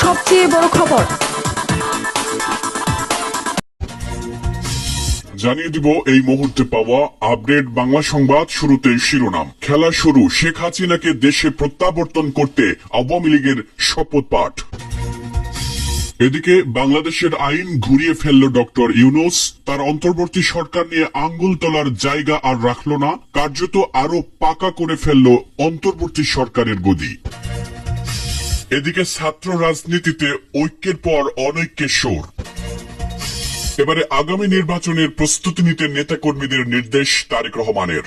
সবচেয়ে বড় খবর। জানিয়ে দিব এই মুহূর্তে পাওয়া আপডেট বাংলা সংবাদ। শুরুতে শিরোনাম। খেলা শুরু, শেখ হাসিনাকে দেশে প্রত্যাবর্তন করতে আওয়ামী লীগের শপথ পাঠ। এদিকে বাংলাদেশের আইন ঘুরিয়ে ফেলল ডক্টর ইউনূস। তার অন্তর্বর্তী সরকার নিয়ে আঙ্গুল তোলার জায়গা আর রাখল না, কার্যত আরো পাকা করে ফেলল অন্তর্বর্তী সরকারের গদি। এদিকে ছাত্র রাজনীতিতে ঐক্যের পর অনৈক্যের সুর। এবারে আগামী নির্বাচনের প্রস্তুতি নিতে নেতাকর্মীদের নির্দেশ তারেক রহমানের।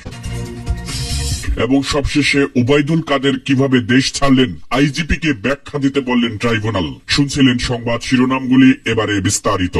এবং সবশেষে ওবায়দুল কাদের কিভাবে দেশ ছাড়লেন, আইজিপি কে ব্যাখ্যা দিতে বললেন ট্রাইব্যুনাল। শুনছিলেন সংবাদ শিরোনামগুলি, এবারে বিস্তারিত।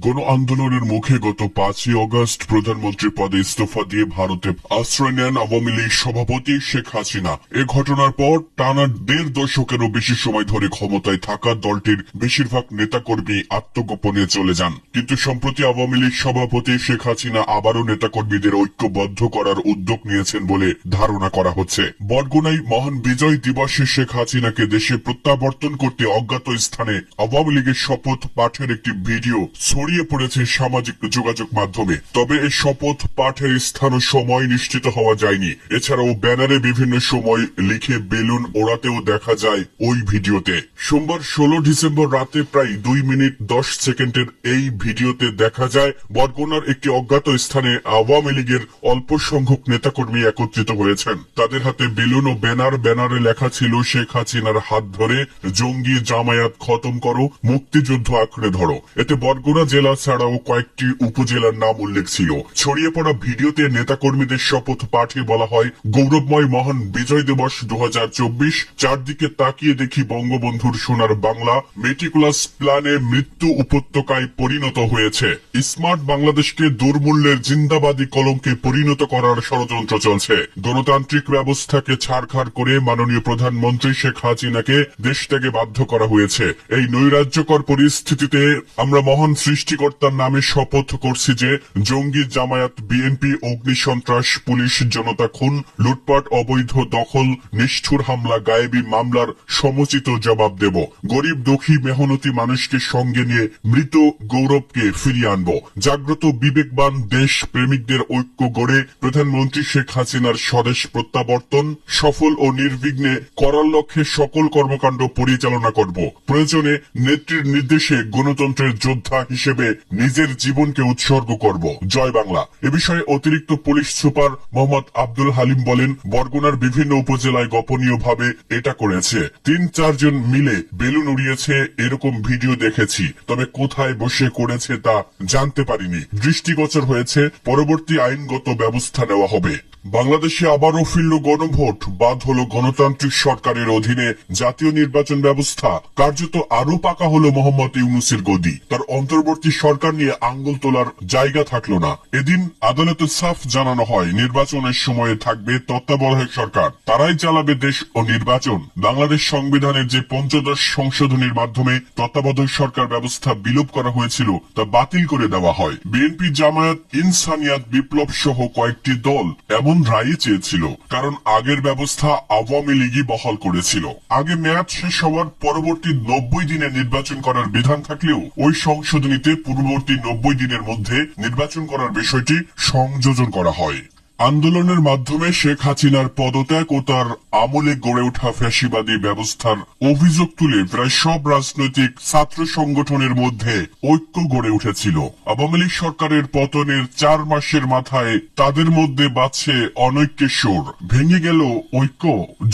গণ আন্দোলনের মুখে গত 5ই অগস্ট প্রধানমন্ত্রী পদে ইস্তফা দিয়ে ভারতে আশ্রয় নেন আওয়ামী লীগ সভাপতি শেখ হাসিনা। এ ঘটনার পর টানা 1.5 দশকেরও বেশি সময় ধরে ক্ষমতায় থাকা দলটির বেশিরভাগ নেতাকর্মী আত্মগোপনে চলে যান। কিন্তু সম্প্রতি আওয়ামী লীগ সভাপতি শেখ হাসিনা আবারও নেতাকর্মীদের ঐক্যবদ্ধ করার উদ্যোগ নিয়েছেন বলে ধারণা করা হচ্ছে। বরগুনায় মহান বিজয় দিবসে শেখ হাসিনাকে দেশে প্রত্যাবর্তন করতে অজ্ঞাত স্থানে আওয়ামী লীগের শপথ পাঠের একটি ভিডিও ছড়িয়ে পড়েছে সামাজিক যোগাযোগ মাধ্যমে। তবে এই শপথ পাঠের স্থান ও সময় নিশ্চিত হওয়া যায়নি। এছাড়াও ব্যানারে বিভিন্ন সময় লিখে বেলুন ওড়াতেও দেখা যায় ওই ভিডিওতে। সোমবার 16 ডিসেম্বর রাতে প্রায় 2 মিনিট 10 সেকেন্ডের এই ভিডিওতে দেখা যায় বরগুনার একটি অজ্ঞাত স্থানে আওয়ামী লীগের অল্প সংখ্যক নেতাকর্মী একত্রিত হয়েছেন। তাদের হাতে বেলুন ও ব্যানারে লেখা ছিল শেখ হাসিনার হাত ধরে জঙ্গি জামায়াত খতম করো, মুক্তিযুদ্ধ আঁকড়ে ধরো। এতে বরগুনা জেলা ছাড়াও কয়েকটি উপজেলার নাম উল্লেখ ছিল। ছড়িয়ে পড়া ভিডিওতে নেতাকর্মীদের শপথ পাঠে বলা হয়, গৌরবময় মহান বিজয় দিবস 2024। চারদিকে তাকিয়ে দেখি বঙ্গবন্ধুর সোনার বাংলা মেটিকুলাস প্ল্যানে মৃত্যু উপত্যকায় পরিণত হয়েছে। স্মার্ট বাংলাদেশকে দুর্মূল্যের জিন্দাবাদী কলঙ্কে পরিণত করার ষড়যন্ত্র চলছে। গণতান্ত্রিক ব্যবস্থাকে ছাড়খাড় করে মাননীয় প্রধানমন্ত্রী শেখ হাসিনাকে দেশ ত্যাগে বাধ্য করা হয়েছে। এই নৈরাজ্যকর পরিস্থিতিতে আমরা মহান সৃষ্টিকর্তার নামে শপথ করছি যে জঙ্গি জামায়াত বিএনপি অগ্নিসন্ত্রাস পুলিশ জনতা খুন লুটপাট অবৈধ দখল নিষ্ঠুর হামলা গায়েবী মামলার সমুচিত জবাব দেব। গরিব দুঃখী মেহনতি মানুষকে সঙ্গে নিয়ে মৃত গৌরবকে ফিরিয়ে আনব। জাগ্রত বিবেকবান দেশ প্রেমিকদের ঐক্য গড়ে প্রধানমন্ত্রী শেখ হাসিনার স্বদেশ প্রত্যাবর্তন সফল ও নির্বিঘ্নে করার লক্ষ্যে সকল কর্মকাণ্ড পরিচালনা করব। প্রয়োজনে নেত্রীর নির্দেশে গণতন্ত্রের যোদ্ধা হিসেবে নিজের জীবনকে উৎসর্গ করব। জয় বাংলা। এ বিষয়ে অতিরিক্ত পুলিশ সুপার মোহাম্মদ আব্দুল হালিম বলেন, বরগুনার বিভিন্ন উপজেলায় গোপনীয়ভাবে এটা করেছে। 3-4 জন মিলে বেলুন উড়িয়েছে, এরকম ভিডিও দেখেছি। তবে কোথায় বসে করেছে তা জানতে পারিনি। দৃষ্টিগোচর হয়েছে, পরবর্তী আইনগত ব্যবস্থা নেওয়া হবে। বাংলাদেশে আবারও ফিরল গণভোট, বাদ হলো গণতান্ত্রিক সরকারের অধীনে জাতীয় নির্বাচন ব্যবস্থা। কার্যত আরো পাকা হলো মোহাম্মদ ইউনূসের গদি। তার অন্তর্বর্তী সরকার নিয়ে আঙ্গুল তোলার জায়গা থাকলো না। এদিন আদালতে সাফ জানানো হয়, নির্বাচনের সময়ে থাকবে তত্ত্বাবধায়ক সরকার, তারাই চালাবে দেশ ও নির্বাচন। বাংলাদেশ সংবিধানের যে 15 সংশোধনীর মাধ্যমে তত্ত্বাবধায়ক সরকার ব্যবস্থা বিলোপ করা হয়েছিল তা বাতিল করে দেওয়া হয়। বিএনপি জামায়াত ইনসানিয়াত বিপ্লব সহ কয়েকটি দল এমন রায় চেয়েছিল, কারণ আগের ব্যবস্থা আওয়ামী লীগই বহাল করেছিল। আগে মেয়াদ শেষ হওয়ার পরবর্তী 90 দিনে নির্বাচন করার বিধান থাকলেও ওই সংশোধনীতে পূর্ববর্তী 90 দিনের মধ্যে নির্বাচন করার বিষয়টি সংযোজন করা হয়। আন্দোলনের মাধ্যমে শেখ হাসিনার পদত্যাগ ও তার আমলে গড়ে ওঠা ফ্যাসিবাদী ব্যবস্থার অভিযোগ তুলে প্রায় সব রাজনৈতিক ছাত্র সংগঠনের মধ্যে ঐক্য গড়ে উঠেছিল। আওয়ামী লীগ সরকারের পতনের 4 মাসের মাথায় তাদের মধ্যে বাজছে অনৈক্যের সুর। ভেঙে গেল ঐক্য।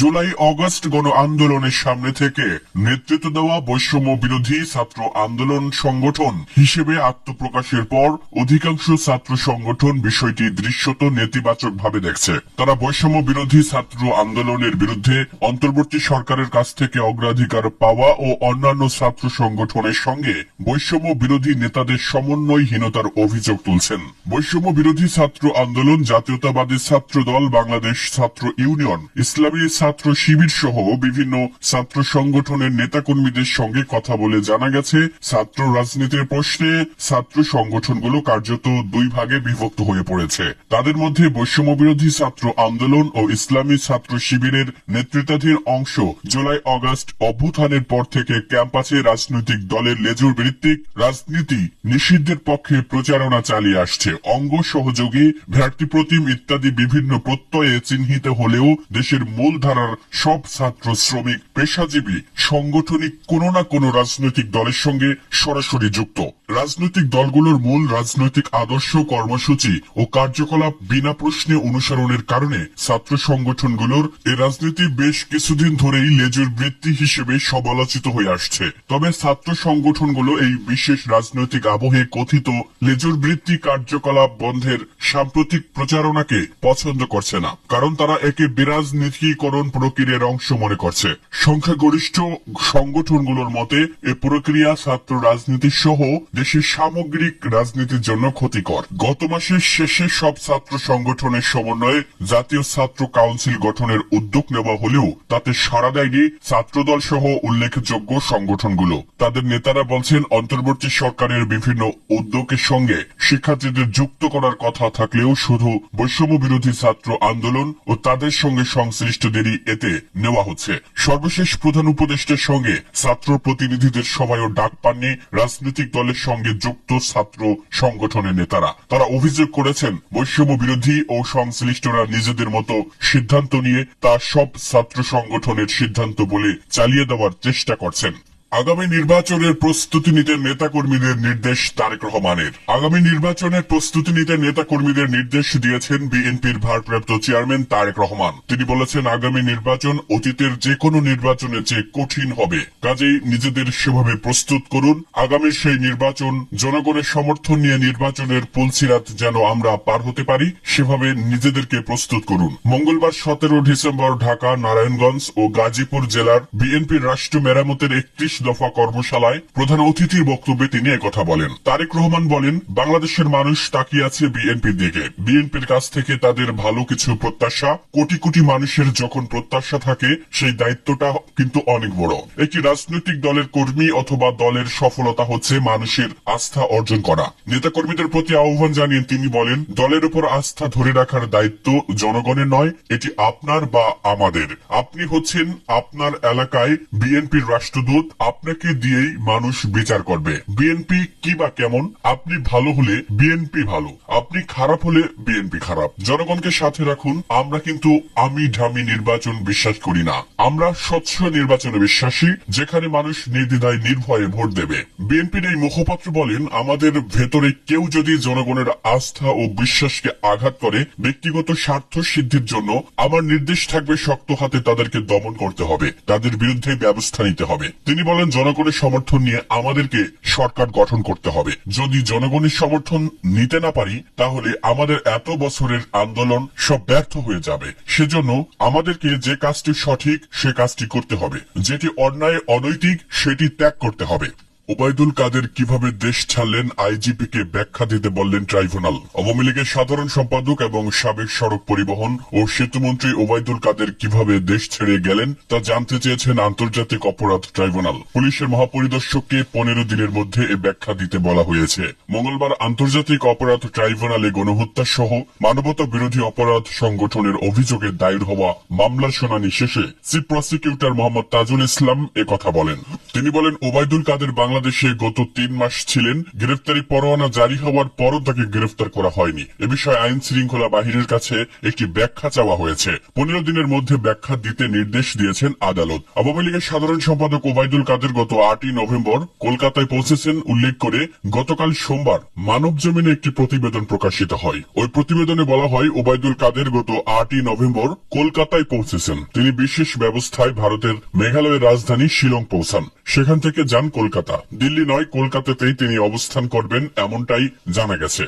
জুলাই অগস্ট গণ আন্দোলনের সামনে থেকে নেতৃত্ব দেওয়া বৈষম্য বিরোধী ছাত্র আন্দোলন সংগঠন হিসেবে আত্মপ্রকাশের পর অধিকাংশ ছাত্র সংগঠন বিষয়টি দৃশ্যত নেতিবাচক ভাবে দেখছে। তারা বৈষম্য বিরোধী ছাত্র আন্দোলনের বিরুদ্ধে অন্তর্বর্তী সরকারের কাছ থেকে অগ্রাধিকার পাওয়া ও অন্যান্য ছাত্র সংগঠনের সঙ্গে বৈষম্য বিরোধী নেতাদের সমন্বয়হীনতার অভিযোগ তুলছেন। বৈষম্য বিরোধী ছাত্র আন্দোলন, জাতীয়তাবাদী ছাত্র দল, বাংলাদেশ ছাত্র ইউনিয়ন, ইসলামী ছাত্র শিবির সহ বিভিন্ন ছাত্র সংগঠনের নেতাকর্মীদের সঙ্গে কথা বলে জানা গেছে, ছাত্র রাজনীতির প্রশ্নে ছাত্র সংগঠনগুলো কার্যত 2 ভাগে বিভক্ত হয়ে পড়েছে। তাদের মধ্যে বৈষম্যবিরোধী ছাত্র আন্দোলন ও ইসলামী ছাত্র শিবিরের নেতৃত্বাধীন অংশ জুলাই আগস্ট অভ্যুত্থানের পর থেকে ক্যাম্পাসে রাজনৈতিক দলের লেজুর ভিত্তিক রাজনীতি নিষিদ্ধের পক্ষে প্রচারণা চালিয়ে আসছে। অঙ্গ সহযোগী ভ্রাতৃপ্রতিম ইত্যাদি বিভিন্ন প্রত্যয়ে চিহ্নিত হলেও দেশের মূল ধারার সব ছাত্র শ্রমিক পেশাজীবী সাংগঠনিক কোনো না কোনো রাজনৈতিক দলের সঙ্গে সরাসরি যুক্ত। রাজনৈতিক দলগুলোর মূল রাজনৈতিক আদর্শ, কর্মসূচি ও কার্যকলাপ বিনা প্রশ্নে অনুসরণের কারণে ছাত্র সংগঠনগুলোর এই রাজনীতি বেশ কিছুদিন ধরেই লেজুর বৃত্তি হিসেবে সমালোচিত হয়ে আসছে। তবে ছাত্র সংগঠনগুলো এই বিশেষ রাজনৈতিক আবহে কথিত লেজুর বৃত্তি কার্যকলাপ বন্ধের সাম্প্রতিক প্রচারণাকে পছন্দ করছে না, কারণ তারা একে বিরাজনীতিকরণ প্রক্রিয়ার অংশ মনে করছে। সংখ্যাগরিষ্ঠ সংগঠনগুলোর মতে এ প্রক্রিয়া ছাত্র রাজনীতি সহ দেশের সামগ্রিক রাজনীতির জন্য ক্ষতিকর। গত মাসের শেষে সব ছাত্র সংগঠনের সমন্বয়ে জাতীয় ছাত্র কাউন্সিল গঠনের উদ্যোগ নেওয়া হলেও তাতে সাড়া দেয়নি ছাত্রদল সহ উল্লেখযোগ্য সংগঠনগুলো। তাদের নেতারা বলছেন, অন্তর্বর্তী সরকারের বিভিন্ন উদ্যোগের সঙ্গে শিক্ষার্থীদের যুক্ত করার কথা থাকলেও শুধু বৈষম্য বিরোধী ছাত্র আন্দোলন ও তাদের সঙ্গে সংশ্লিষ্টদেরই এতে নেওয়া হচ্ছে। সর্বশেষ প্রধান উপদেষ্টার সঙ্গে ছাত্র প্রতিনিধিদের সভায়ও ডাক পাননি রাজনৈতিক দলের সঙ্গে যুক্ত ছাত্র সংগঠনের নেতারা। তারা অভিযোগ করেছেন, বৈষম্য বিরোধী ও সংশ্লিষ্টরা নিজেদের মতো সিদ্ধান্ত নিয়ে তা সব ছাত্র সংগঠনের সিদ্ধান্ত বলে চালিয়ে দেওয়ার চেষ্টা করছেন। আগামী নির্বাচনের প্রস্তুতি নিতে নেতাকর্মীদের নির্দেশ তারেক রহমানের। আগামী নির্বাচনের প্রস্তুতি নিতে নেতাকর্মীদের নির্দেশ দিয়েছেন বিএনপির ভারপ্রাপ্ত চেয়ারম্যান তারেক রহমান। তিনি বলেছেন, আগামী নির্বাচন অতীতের যে কোনো নির্বাচনের চেয়ে কঠিন হবে, কাজেই নিজেদের সেভাবে প্রস্তুত করুন। আগামী সেই নির্বাচন জনগণের সমর্থন নিয়ে নির্বাচনের পুলসিরাত যেন আমরা পার হতে পারি, সেভাবে নিজেদেরকে প্রস্তুত করুন। মঙ্গলবার 17 ডিসেম্বর ঢাকা, নারায়ণগঞ্জ ও গাজীপুর জেলার বিএনপির রাষ্ট্র মেরামতের 31 দফা কর্মশালায় প্রধান অতিথির বক্তব্যে তিনি একথা বলেন। তারেক রহমান বলেন, বাংলাদেশের মানুষ তাকিয়ে আছে বিএনপির দিকে। বিএনপির কাছ থেকে তাদের ভালো কিছু প্রত্যাশা। কোটি কোটি মানুষের যখন প্রত্যাশা থাকে, সেই দায়িত্বটা কিন্তু অনেক বড়। একটি রাজনৈতিক দলের কর্মী অথবা দলের সফলতা হচ্ছে মানুষের আস্থা অর্জন করা। নেতাকর্মীদের প্রতি আহ্বান জানিয়ে তিনি বলেন, দলের উপর আস্থা ধরে রাখার দায়িত্ব জনগণের নয়, এটি আপনার বা আমাদের। আপনি হচ্ছেন আপনার এলাকায় বিএনপির রাষ্ট্রদূত। আপনাকে দিয়েই মানুষ বিচার করবে বিএনপি কি বা কেমন। আপনি ভালো হলে বিএনপি ভালো, আপনি খারাপ হলে বিএনপি খারাপ। জনগণকে সাথে রাখুন। আমরা কিন্তু আমি ঢামি নির্বাচন বিশ্বাস করি না, আমরা স্বচ্ছ নির্বাচনে বিশ্বাসী, যেখানে মানুষ নির্দ্বিধায় নির্ভয়ে ভোট দেবে। বিএনপির এই মুখপাত্র বলেন, আমাদের ভেতরে কেউ যদি জনগণের আস্থা ও বিশ্বাসকে আঘাত করে, ব্যক্তিগত স্বার্থ সিদ্ধির জন্য আমার নির্দেশ থাকবে শক্ত হাতে তাদেরকে দমন করতে হবে, তাদের বিরুদ্ধে ব্যবস্থা নিতে হবে। তিনি বলেন, জনগণের সমর্থন নিয়ে আমাদেরকে সরকার গঠন করতে হবে। যদি জনগণের সমর্থন নিতে না পারি, তাহলে আমাদের এত বছরের আন্দোলন সব ব্যর্থ হয়ে যাবে। সেজন্য আমাদেরকে যে কাজটি সঠিক সে কাজটি করতে হবে, যেটি অন্যায় অনৈতিক সেটি ত্যাগ করতে হবে। ওবায়দুল কাদের কিভাবে দেশ ছাড়লেন, আইজিপিকে ব্যাখ্যা দিতে বললেন ট্রাইব্যুনাল। আওয়ামী লীগের সাধারণ সম্পাদক এবং সাবেক সড়ক পরিবহন ও সেতুমন্ত্রী ওবায়দুল কাদের কিভাবে দেশ ছেড়ে গেলেন তা জানতে চেয়েছেন আন্তর্জাতিক অপরাধ ট্রাইব্যুনাল। পুলিশের মহাপরিদর্শককে 15 দিনের মধ্যে এ ব্যাখ্যা দিতে বলা হয়েছে। মঙ্গলবার আন্তর্জাতিক অপরাধ ট্রাইব্যুনালে গণহত্যা সহ মানবতা বিরোধী অপরাধ সংগঠনের অভিযোগে দায়ের হওয়া মামলার শুনানি শেষে চিফ প্রসিকিউটর মোহাম্মদ তাজুল ইসলাম একথা বলেন। তিনি বলেন, ওবায়দুল কাদের বাংলাদেশে গত 3 মাস ছিলেন। গ্রেফতারি পরোয়ানা জারি হওয়ার পরও তাকে গ্রেফতার করা হয়নি। এ বিষয়ে আইন শৃঙ্খলা বাহিনীর কাছে একটি ব্যাখ্যা চাওয়া হয়েছে। 15 দিনের মধ্যে ব্যাখ্যা দিতে নির্দেশ দিয়েছেন আদালত। আওয়ামী লীগের সাধারণ সম্পাদক ওবায়দুল কাদের গত 8 নভেম্বর কলকাতায় পৌঁছেছেন উল্লেখ করে গতকাল সোমবার মানব জমিনে একটি প্রতিবেদন প্রকাশিত হয়। ওই প্রতিবেদনে বলা হয়, ওবায়দুল কাদের গত 8 নভেম্বর কলকাতায় পৌঁছেছেন। তিনি বিশেষ ব্যবস্থায় ভারতের মেঘালয়ের রাজধানী শিলং পৌঁছান। সেখান থেকে যান কলকাতা। দিল্লি নয়, কলকাতাতেই তিনি অবস্থান করবেন এমনটাই জানা গেছে।